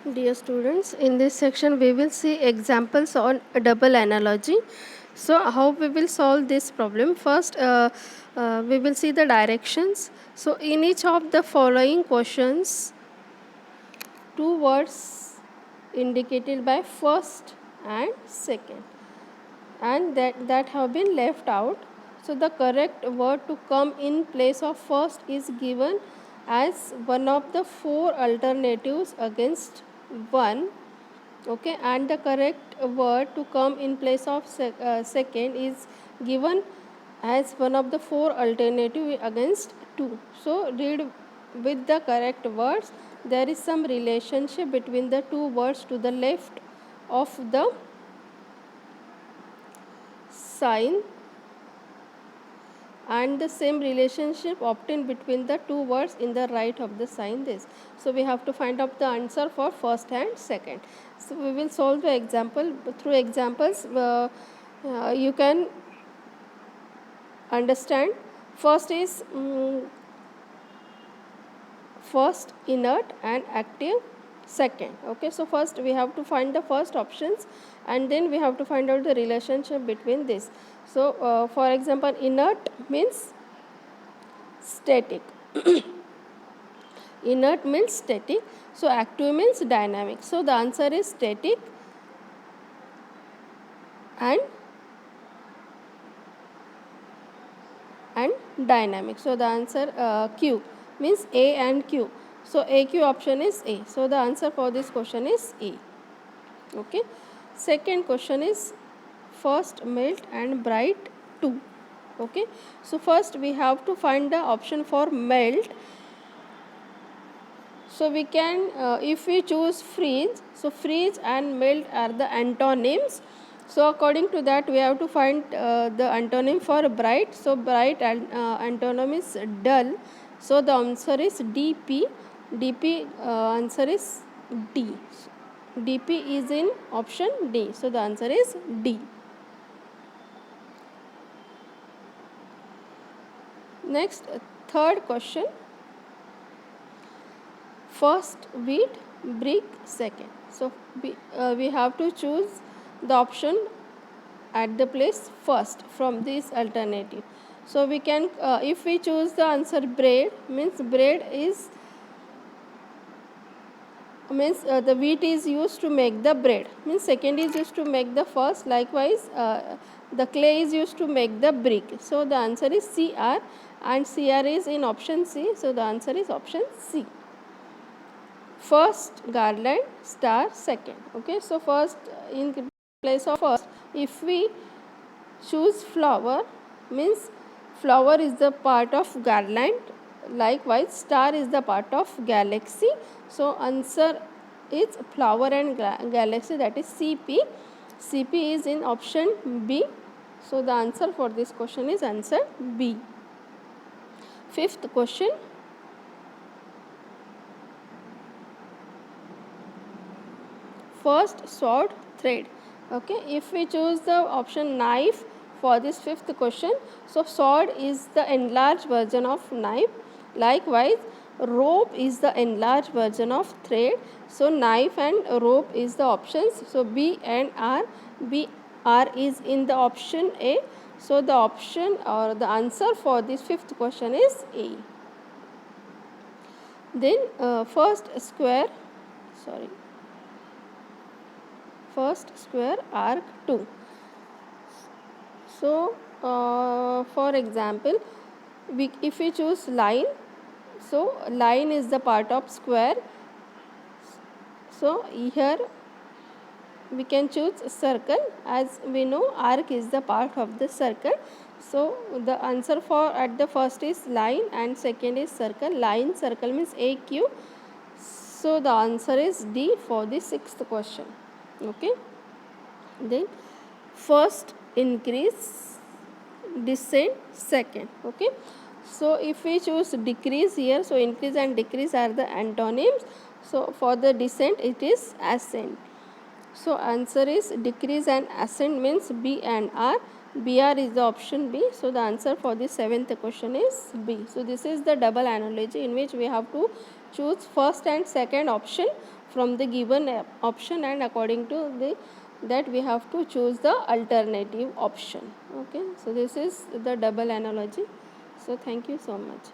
Dear students, in this section we will see examples on a double analogy. So how we will solve this problem? First, we will see the directions. So in each of the following questions, two words indicated by first and second, and that have been left out. So the correct word to come in place of first is given as one of the four alternatives against one. Okay, and the correct word to come in place of second is given as one of the four alternative against two. So read with the correct words. There is some relationship between the two words to the left of the sign, and the same relationship obtained between the two words in the right of the sign this. So we have to find out the answer for first and second. So we will solve the example through examples. You can understand. First is first inert and active second. Okay, so first we have to find the first options, and then we have to find out the relationship between this. So for example, inert means static. Inert means static, so active means dynamic. So the answer is static and dynamic. So the answer Q means A and Q. So AQ option is A. So the answer for this question is A. Okay. Second question is first melt and bright 2. Okay. So first we have to find the option for melt. So we can, if we choose freeze, so freeze and melt are the antonyms. So according to that, we have to find the antonym for bright. So bright and antonym is dull. So the answer is DP. DP answer is D. DP is in option D. So the answer is D. Next, third question. First wheat, brick second. So we have to choose the option at the place first from this alternative. So we can, if we choose the answer bread, means bread is the wheat is used to make the bread, means second is used to make the first. Likewise the clay is used to make the brick. So the answer is CR, and CR is in option C. So the answer is option C. First garland, star second. Okay, so first in place of first, if we choose flower, means flower is the part of garland. Likewise star is the part of galaxy. So answer is flower and galaxy, that is CP. CP is in option B. So the answer for this question is answer B. Fifth question. First sword thread. Okay, if we choose the option knife for this fifth question, so sword is the enlarged version of knife. Likewise rope is the enlarged version of thread. So knife and rope is the options. So B and R. B, R is in the option A. So the option or the answer for this fifth question is A. Then first square arc 2. So for example, if we choose line, so line is the part of square. So here we can choose circle, as we know arc is the part of the circle. So the answer for at the first is line and second is circle. Line, circle means AQ. So the answer is D for the sixth question. Okay. Then first increase, descent second. Okay, so if we choose decrease here, so increase and decrease are the antonyms. So for the descent it is ascent. So answer is decrease and ascent means B and R. BR is the option B. So the answer for the seventh question is B. So this is the double analogy in which we have to choose first and second option from the given option, and according to that we have to choose the alternative option. Okay, so this is the double analogy. So thank you so much.